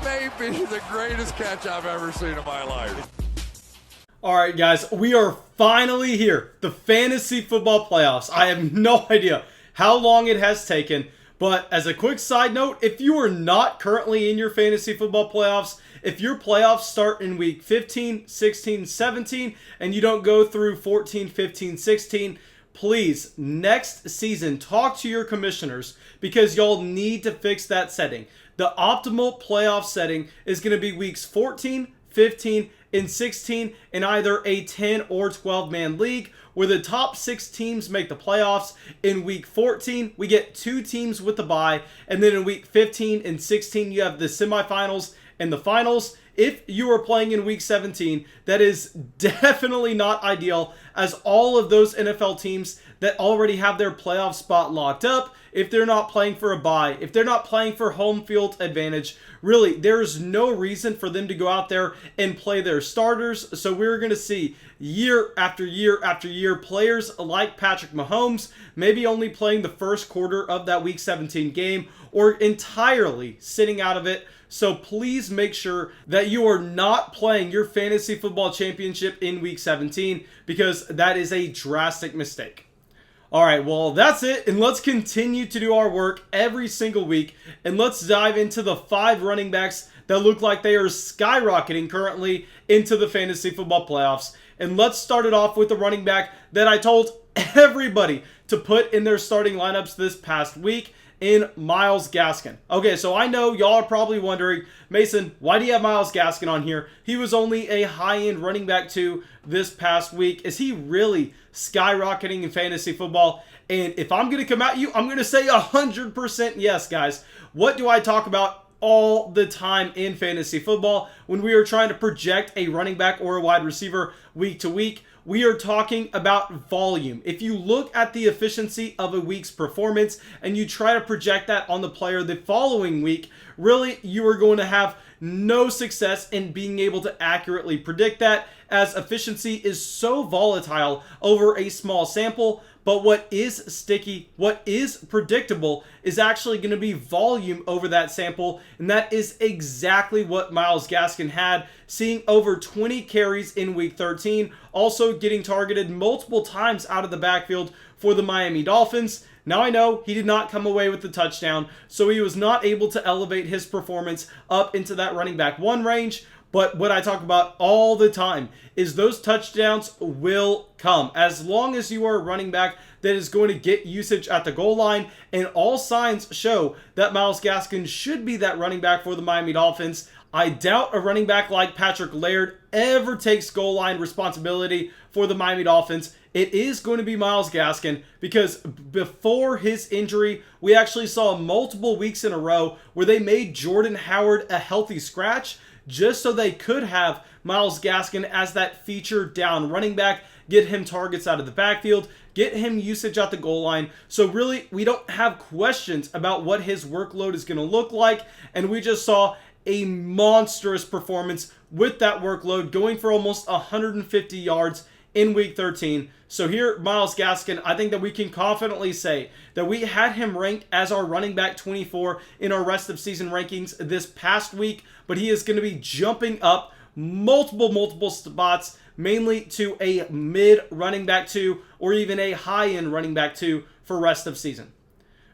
That may be the greatest catch I've ever seen in my life. All right, guys, we are finally here. The fantasy football playoffs. I have no idea how long it has taken, but as a quick side note, if you are not currently in your fantasy football playoffs, if your playoffs start in week 15, 16, 17, and you don't go through 14, 15, 16, please, next season, talk to your commissioners because y'all need to fix that setting. The optimal playoff setting is going to be weeks 14, 15, and 16 in either a 10 or 12 man league where the top 6 teams make the playoffs. In week 14, we get 2 teams with the bye, and then in week 15 and 16, you have the semifinals and the finals. If you are playing in week 17, that is definitely not ideal, as all of those NFL teams that already have their playoff spot locked up, if they're not playing for a bye, if they're not playing for home field advantage, really, there's no reason for them to go out there and play their starters. So we're going to see year after year after year players like Patrick Mahomes maybe only playing the first quarter of that week 17 game or entirely sitting out of it. So please make sure that you are not playing your fantasy football championship in week 17 because that is a drastic mistake. All right, well, that's it, and let's continue to do our work every single week, and let's dive into the 5 running backs that look like they are skyrocketing currently into the fantasy football playoffs. And let's start it off with the running back that I told everybody to put in their starting lineups this past week, in Myles Gaskin. Okay, so I know y'all are probably wondering, Mason, why do you have Myles Gaskin on here? He was only a high-end running back 2 this past week. Is he really skyrocketing in fantasy football? And if I'm going to come at you, I'm going to say 100% yes, guys. What do I talk about all the time in fantasy football when we are trying to project a running back or a wide receiver week to week? We are talking about volume. If you look at the efficiency of a week's performance and you try to project that on the player the following week, really you are going to have no success in being able to accurately predict that, as efficiency is so volatile over a small sample. But what is sticky, what is predictable, is actually going to be volume over that sample. And that is exactly what Myles Gaskin had, seeing over 20 carries in week 13, also getting targeted multiple times out of the backfield for the Miami Dolphins. Now I know he did not come away with the touchdown, so he was not able to elevate his performance up into that running back 1 range. But what I talk about all the time is those touchdowns will come as long as you are a running back that is going to get usage at the goal line. And all signs show that Myles Gaskin should be that running back for the Miami Dolphins. I doubt a running back like Patrick Laird ever takes goal line responsibility for the Miami Dolphins. It is going to be Myles Gaskin because before his injury, we actually saw multiple weeks in a row where they made Jordan Howard a healthy scratch just so they could have Myles Gaskin as that feature down running back, get him targets out of the backfield, get him usage at the goal line. So really, we don't have questions about what his workload is going to look like, and we just saw a monstrous performance with that workload, going for almost 150 yards in week 13. So here, Myles Gaskin, I think that we can confidently say that we had him ranked as our running back 24 in our rest of season rankings this past week, but he is going to be jumping up multiple spots, mainly to a mid running back 2 or even a high-end running back 2 for rest of season.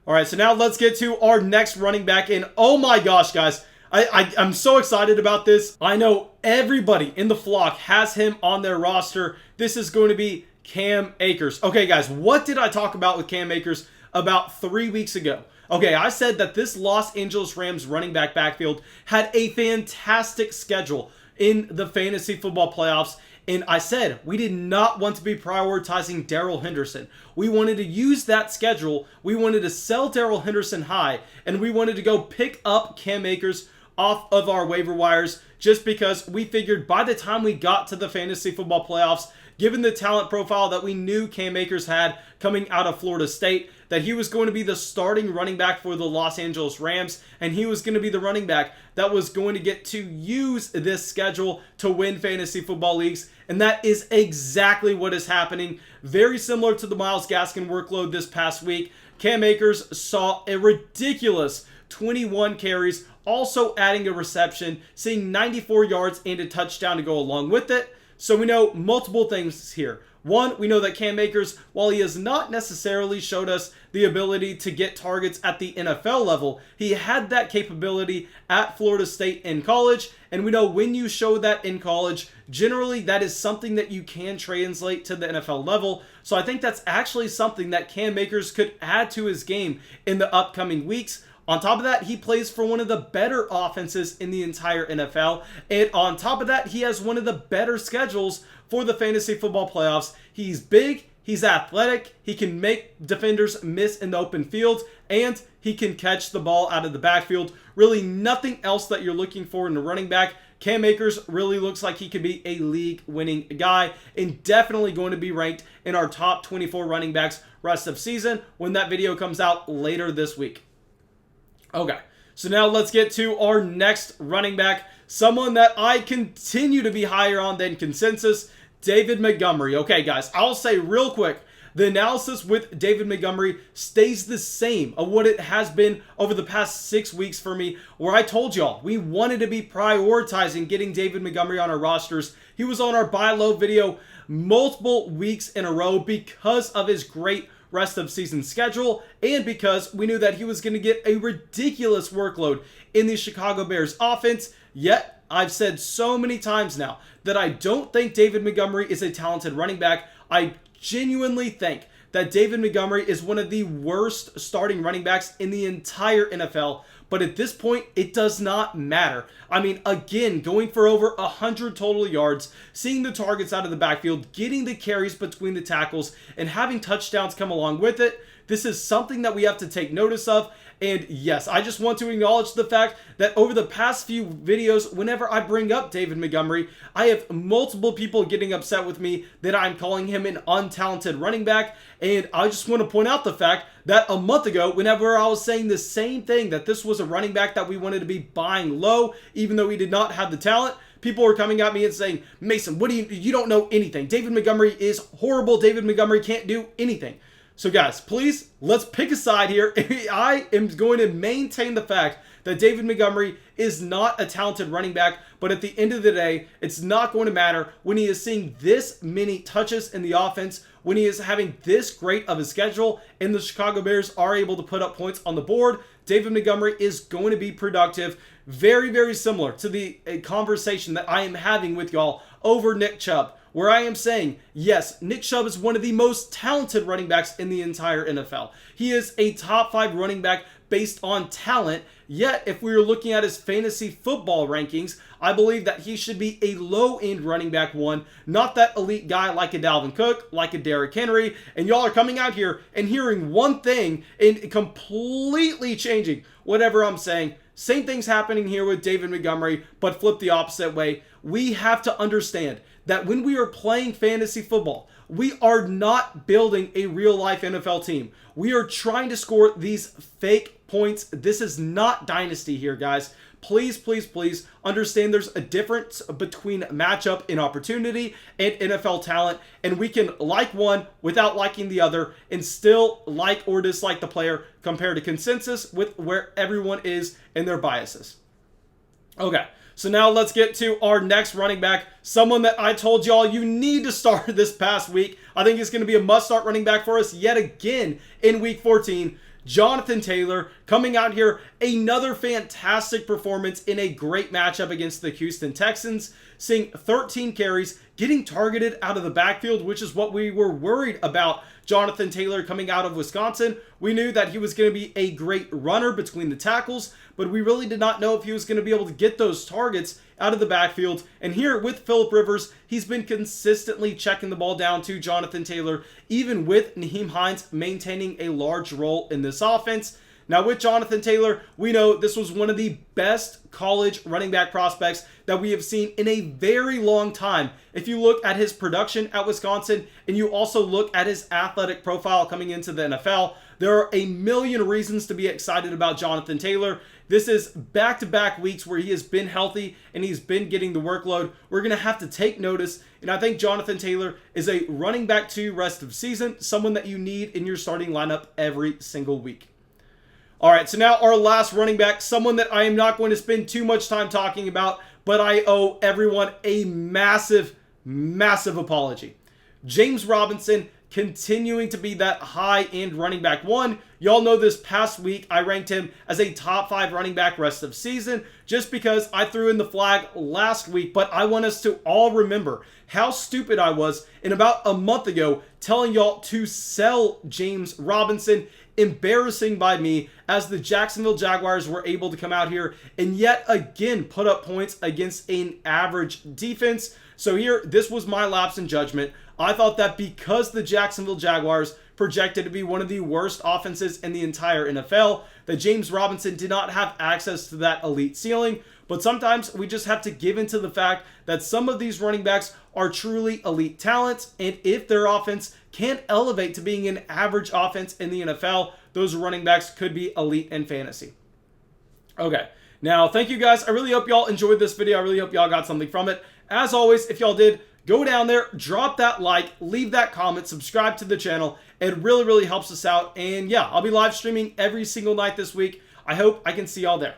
All right, so now let's get to our next running back, and oh my gosh, guys, I'm so excited about this. I know everybody in the flock has him on their roster. This is going to be Cam Akers. Okay, guys, what did I talk about with Cam Akers about 3 weeks ago? Okay, I said that this Los Angeles Rams running back backfield had a fantastic schedule in the fantasy football playoffs. And I said we did not want to be prioritizing Darrell Henderson. We wanted to use that schedule. We wanted to sell Darrell Henderson high. And we wanted to go pick up Cam Akers off of our waiver wires just because we figured by the time we got to the fantasy football playoffs, given the talent profile that we knew Cam Akers had coming out of Florida State, that he was going to be the starting running back for the Los Angeles Rams, and he was going to be the running back that was going to get to use this schedule to win fantasy football leagues, and that is exactly what is happening. Very similar to the Myles Gaskin workload this past week, Cam Akers saw a ridiculous 21 carries, also adding a reception, seeing 94 yards and a touchdown to go along with it. So we know multiple things here. One, we know that Cam Akers, while he has not necessarily showed us the ability to get targets at the NFL level, he had that capability at Florida State in college. And we know when you show that in college, generally that is something that you can translate to the NFL level. So I think that's actually something that Cam Akers could add to his game in the upcoming weeks. On top of that, he plays for one of the better offenses in the entire NFL. And on top of that, he has one of the better schedules for the fantasy football playoffs. He's big, he's athletic, he can make defenders miss in the open field, and he can catch the ball out of the backfield. Really nothing else that you're looking for in a running back. Cam Akers really looks like he could be a league-winning guy and definitely going to be ranked in our top 24 running backs rest of season when that video comes out later this week. Okay, so now let's get to our next running back, someone that I continue to be higher on than consensus, David Montgomery. Okay, guys, I'll say real quick, the analysis with David Montgomery stays the same of what it has been over the past 6 weeks for me, where I told y'all we wanted to be prioritizing getting David Montgomery on our rosters. He was on our buy low video multiple weeks in a row because of his great rest of season schedule and because we knew that he was going to get a ridiculous workload in the Chicago Bears offense. Yet, I've said so many times now that I don't think David Montgomery is a talented running back. I genuinely think that David Montgomery is one of the worst starting running backs in the entire NFL. But at this point, it does not matter. I mean, again, going for over 100 total yards, seeing the targets out of the backfield, getting the carries between the tackles, and having touchdowns come along with it. This is something that we have to take notice of. And yes, I just want to acknowledge the fact that over the past few videos, whenever I bring up David Montgomery, I have multiple people getting upset with me that I'm calling him an untalented running back. And I just want to point out the fact that a month ago, whenever I was saying the same thing, that this was a running back that we wanted to be buying low, even though he did not have the talent, people were coming at me and saying, Mason, what do you don't know anything. David Montgomery is horrible. David Montgomery can't do anything. So guys, please, let's pick a side here. I am going to maintain the fact that David Montgomery is not a talented running back, but at the end of the day, it's not going to matter when he is seeing this many touches in the offense, when he is having this great of a schedule, and the Chicago Bears are able to put up points on the board. David Montgomery is going to be productive, very, very similar to the conversation that I am having with y'all over Nick Chubb, where I am saying, yes, Nick Chubb is one of the most talented running backs in the entire NFL. He is a top 5 running back based on talent, yet if we were looking at his fantasy football rankings, I believe that he should be a low-end running back one, not that elite guy like a Dalvin Cook, like a Derrick Henry, and y'all are coming out here and hearing one thing and completely changing whatever I'm saying. Same thing's happening here with David Montgomery, but flip the opposite way. We have to understand that when we are playing fantasy football, we are not building a real-life NFL team. We are trying to score these fake points. This is not Dynasty here, guys. Please, please, please understand there's a difference between matchup and opportunity and NFL talent, and we can like one without liking the other and still like or dislike the player compared to consensus with where everyone is in their biases. Okay. So now let's get to our next running back, someone that I told y'all you need to start this past week. I think he's going to be a must-start running back for us yet again in Week 14. Jonathan Taylor coming out here, another fantastic performance in a great matchup against the Houston Texans, seeing 13 carries, getting targeted out of the backfield, which is what we were worried about Jonathan Taylor coming out of Wisconsin. We knew that he was going to be a great runner between the tackles, but we really did not know if he was going to be able to get those targets out of the backfield. And here with Phillip Rivers, he's been consistently checking the ball down to Jonathan Taylor, even with Nyheim Hines maintaining a large role in this offense. Now with Jonathan Taylor, we know this was one of the best college running back prospects that we have seen in a very long time. If you look at his production at Wisconsin and you also look at his athletic profile coming into the NFL, there are a million reasons to be excited about Jonathan Taylor. This is back-to-back weeks where he has been healthy and he's been getting the workload. We're going to have to take notice, and I think Jonathan Taylor is a running back 2 rest of season, someone that you need in your starting lineup every single week. All right, so now our last running back, someone that I am not going to spend too much time talking about, but I owe everyone a massive, massive apology. James Robinson continuing to be that high-end running back one. Y'all know this past week I ranked him as a top 5 running back rest of season just because I threw in the flag last week, but I want us to all remember how stupid I was in about a month ago telling y'all to sell James Robinson. Embarrassing by me, as the Jacksonville Jaguars were able to come out here and yet again put up points against an average defense. So here, this was my lapse in judgment. I thought that because the Jacksonville Jaguars projected to be one of the worst offenses in the entire NFL, that James Robinson did not have access to that elite ceiling. But sometimes we just have to give into the fact that some of these running backs are truly elite talents, and if their offense can't elevate to being an average offense in the NFL, those running backs could be elite in fantasy. Okay, now thank you guys. I really hope y'all enjoyed this video. I really hope y'all got something from it. As always, if y'all did, go down there, drop that like, leave that comment, subscribe to the channel. It really, really helps us out. And yeah, I'll be live streaming every single night this week. I hope I can see y'all there.